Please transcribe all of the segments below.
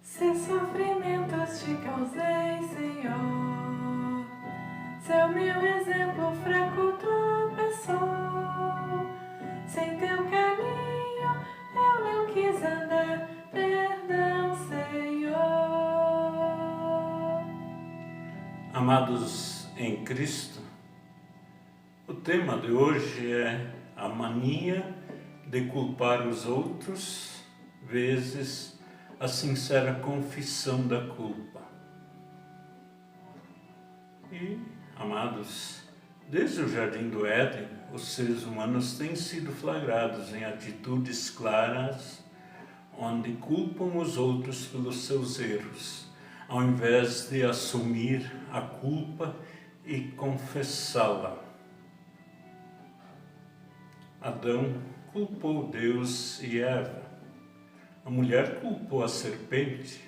Se sofrimentos te causei, Senhor, se o meu exemplo fraco tropeçou, sem teu caminho eu não quis andar, perdão, Senhor. Amados em Cristo, o tema de hoje é a mania de culpar os outros, vezes a sincera confissão da culpa. E, amados, desde o Jardim do Éden, os seres humanos têm sido flagrados em atitudes claras, onde culpam os outros pelos seus erros, ao invés de assumir a culpa e confessá-la. Adão culpou Deus e Eva. A mulher culpou a serpente.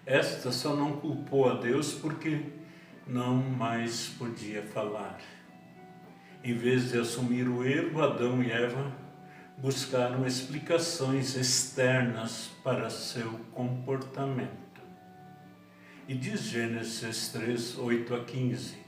Esta só não culpou a Deus porque não mais podia falar. Em vez de assumir o erro, Adão e Eva buscaram explicações externas para seu comportamento. E diz Gênesis 3, 8 a 15.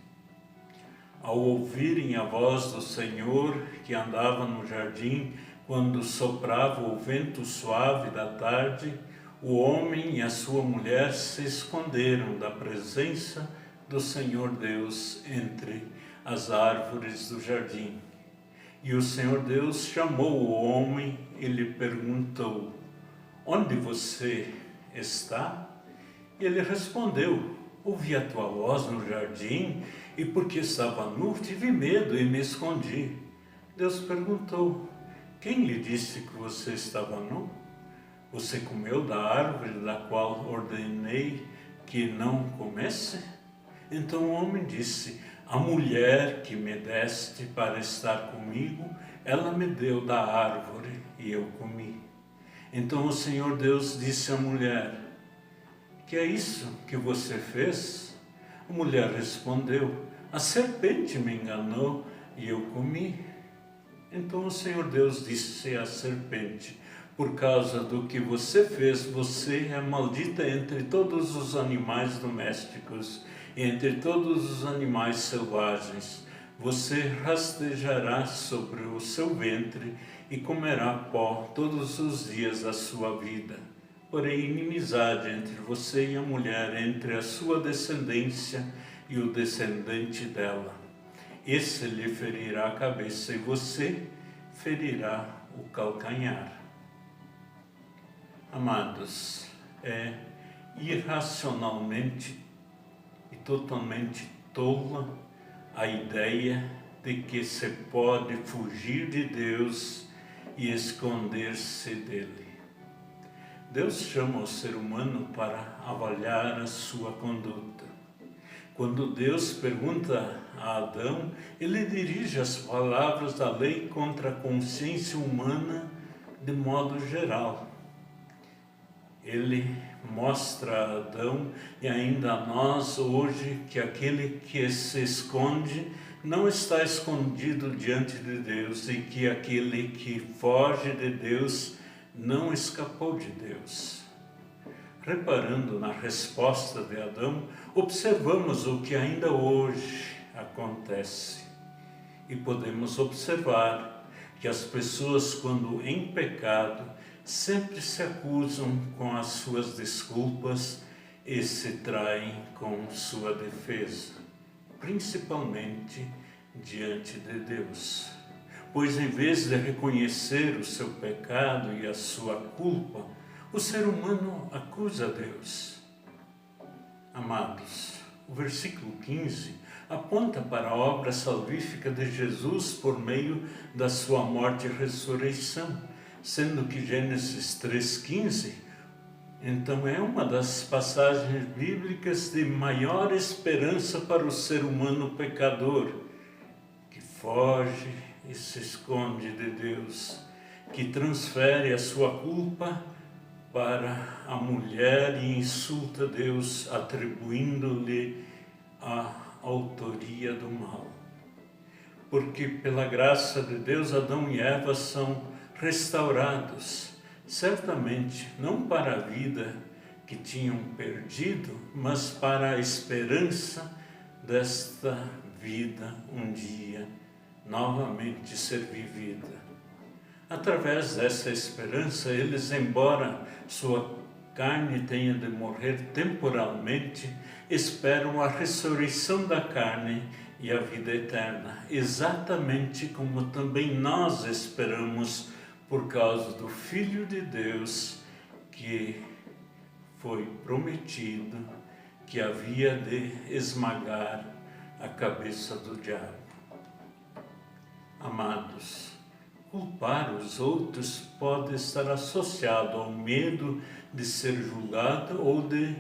Ao ouvirem a voz do Senhor que andava no jardim, quando soprava o vento suave da tarde, o homem e a sua mulher se esconderam da presença do Senhor Deus entre as árvores do jardim. E o Senhor Deus chamou o homem e lhe perguntou: onde você está? E ele respondeu: ouvi a tua voz no jardim e porque estava nu tive medo e me escondi. Deus perguntou: quem lhe disse que você estava nu? Você comeu da árvore da qual ordenei que não comesse? Então o homem disse: a mulher que me deste para estar comigo, ela me deu da árvore e eu comi. Então o Senhor Deus disse à mulher: que é isso que você fez? A mulher respondeu: a serpente me enganou e eu comi. Então o Senhor Deus disse à serpente: por causa do que você fez, você é maldita entre todos os animais domésticos e entre todos os animais selvagens. Você rastejará sobre o seu ventre e comerá pó todos os dias da sua vida. Porém, inimizade entre você e a mulher, entre a sua descendência e o descendente dela. Esse lhe ferirá a cabeça e você ferirá o calcanhar. Amados, é irracionalmente e totalmente tola a ideia de que se pode fugir de Deus e esconder-se dele. Deus chama o ser humano para avaliar a sua conduta. Quando Deus pergunta a Adão, ele dirige as palavras da lei contra a consciência humana de modo geral. Ele mostra a Adão e ainda a nós hoje que aquele que se esconde não está escondido diante de Deus e que aquele que foge de Deus não escapou de Deus. Reparando na resposta de Adão, observamos o que ainda hoje acontece. E podemos observar que as pessoas, quando em pecado, sempre se acusam com as suas desculpas e se traem com sua defesa, principalmente diante de Deus. Pois em vez de reconhecer o seu pecado e a sua culpa, o ser humano acusa Deus. Amados, o versículo 15 aponta para a obra salvífica de Jesus por meio da sua morte e ressurreição, sendo que Gênesis 3,15, então é uma das passagens bíblicas de maior esperança para o ser humano pecador, que foge e se esconde de Deus, que transfere a sua culpa para a mulher e insulta Deus, atribuindo-lhe a autoria do mal. Porque pela graça de Deus, Adão e Eva são restaurados, certamente não para a vida que tinham perdido, mas para a esperança desta vida um dia novamente ser vivida. Através dessa esperança, eles, embora sua carne tenha de morrer temporalmente, esperam a ressurreição da carne e a vida eterna, exatamente como também nós esperamos por causa do Filho de Deus que foi prometido, que havia de esmagar a cabeça do diabo. Amados, culpar os outros pode estar associado ao medo de ser julgado ou de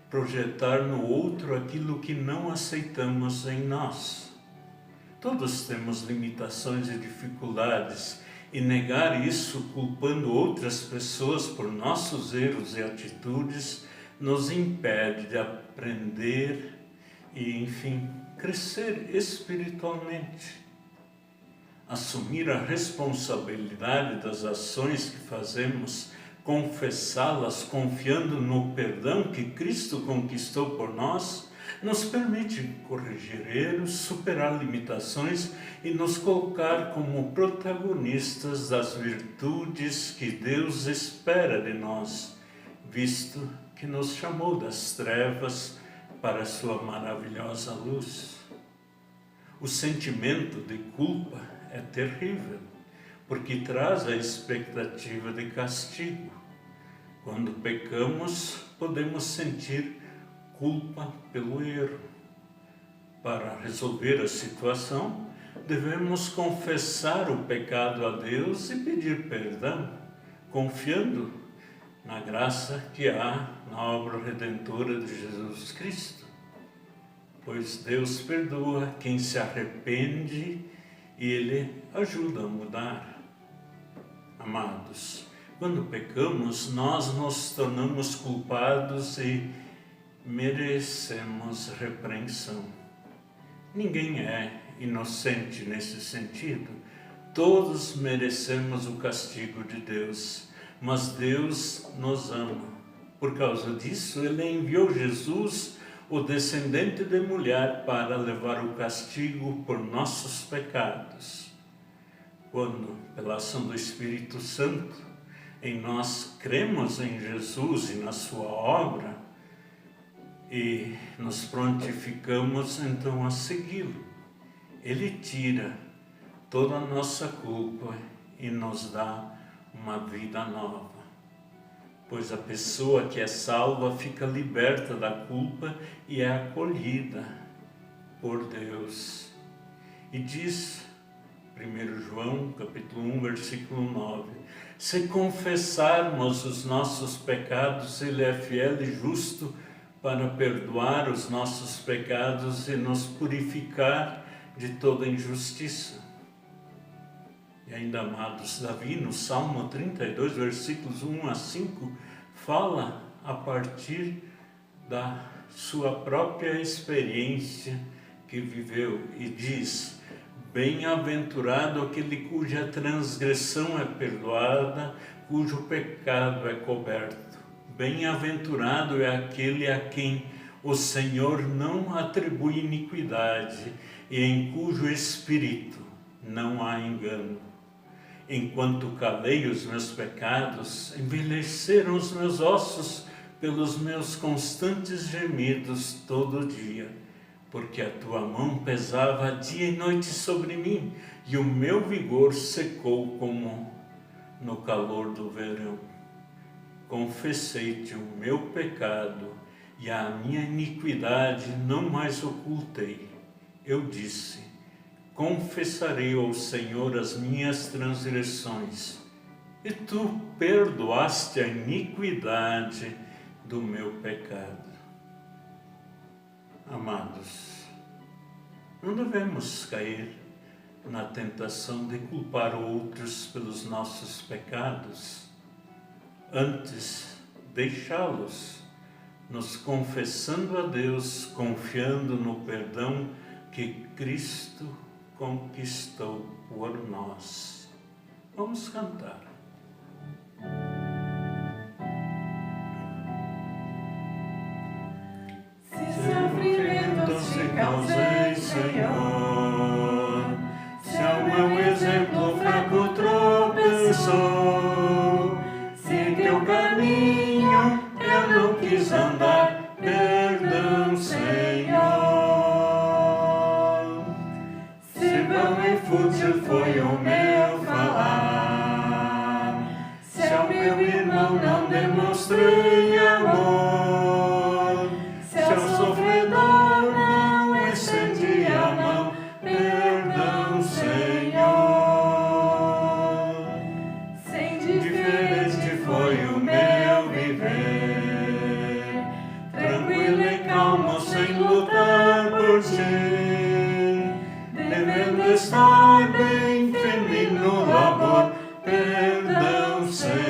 projetar no outro aquilo que não aceitamos em nós. Todos temos limitações e dificuldades, e negar isso culpando outras pessoas por nossos erros e atitudes nos impede de aprender e, enfim, crescer espiritualmente. Assumir a responsabilidade das ações que fazemos, confessá-las confiando no perdão que Cristo conquistou por nós, nos permite corrigir erros, superar limitações e nos colocar como protagonistas das virtudes que Deus espera de nós, visto que nos chamou das trevas para a sua maravilhosa luz. O sentimento de culpa é terrível, porque traz a expectativa de castigo. Quando pecamos, podemos sentir culpa pelo erro. Para resolver a situação, devemos confessar o pecado a Deus e pedir perdão, confiando na graça que há na obra redentora de Jesus Cristo. Pois Deus perdoa quem se arrepende e Ele ajuda a mudar. Amados, quando pecamos, nós nos tornamos culpados e merecemos repreensão. Ninguém é inocente nesse sentido. Todos merecemos o castigo de Deus, mas Deus nos ama. Por causa disso, Ele enviou Jesus, o descendente de mulher, para levar o castigo por nossos pecados. Quando, pela ação do Espírito Santo, em nós cremos em Jesus e na sua obra, e nos prontificamos então a segui-lo. Ele tira toda a nossa culpa e nos dá uma vida nova. Pois a pessoa que é salva fica liberta da culpa e é acolhida por Deus. E diz 1 João, capítulo 1, versículo 9, se confessarmos os nossos pecados, Ele é fiel e justo para perdoar os nossos pecados e nos purificar de toda injustiça. E ainda, amados, Davi, no Salmo 32, versículos 1 a 5, fala a partir da sua própria experiência que viveu e diz: bem-aventurado aquele cuja transgressão é perdoada, cujo pecado é coberto. Bem-aventurado é aquele a quem o Senhor não atribui iniquidade e em cujo espírito não há engano. Enquanto calei os meus pecados, envelheceram os meus ossos pelos meus constantes gemidos todo dia, porque a tua mão pesava dia e noite sobre mim, e o meu vigor secou como no calor do verão. Confessei-te o meu pecado, e a minha iniquidade não mais ocultei. Eu disse: confessarei ao Senhor as minhas transgressões, e tu perdoaste a iniquidade do meu pecado. Amados, não devemos cair na tentação de culpar outros pelos nossos pecados, antes deixá-los, nos confessando a Deus, confiando no perdão que Cristo conquistou por nós. Vamos cantar. caminho eu não quis andar, perdão, Senhor. Se vão e fútil foi o meu falar, se ao meu irmão não demonstrei amor, se ao sofredor não estendi a mão, perdão, Senhor. Sem Diferente foi o meu viver, tranquilo e calmo sem lutar por ti, devendo estar bem firme no labor, perdão, Senhor.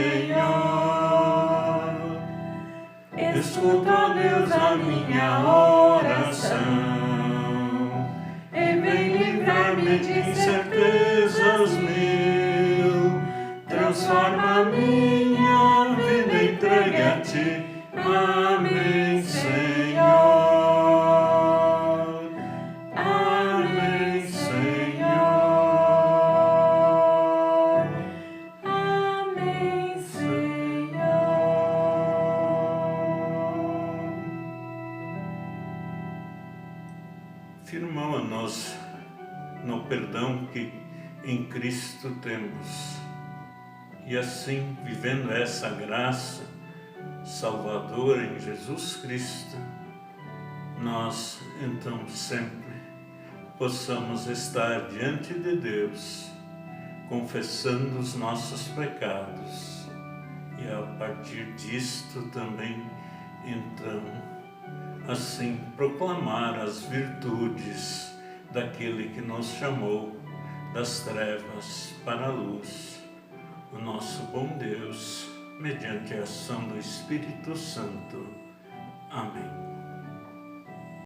Escuta, Deus, a minha oração e vem livrar-me de incertezas mil. Transforma a minha vida entregue a ti. Amém, Senhor. Amém, Senhor. Amém, Senhor. Firmamo-nos no perdão que em Cristo temos. E assim, vivendo essa graça salvadora em Jesus Cristo, nós então sempre possamos estar diante de Deus, confessando os nossos pecados, e a partir disto também, então, assim proclamar as virtudes daquele que nos chamou das trevas para a luz, o nosso bom Deus, mediante a ação do Espírito Santo. Amém.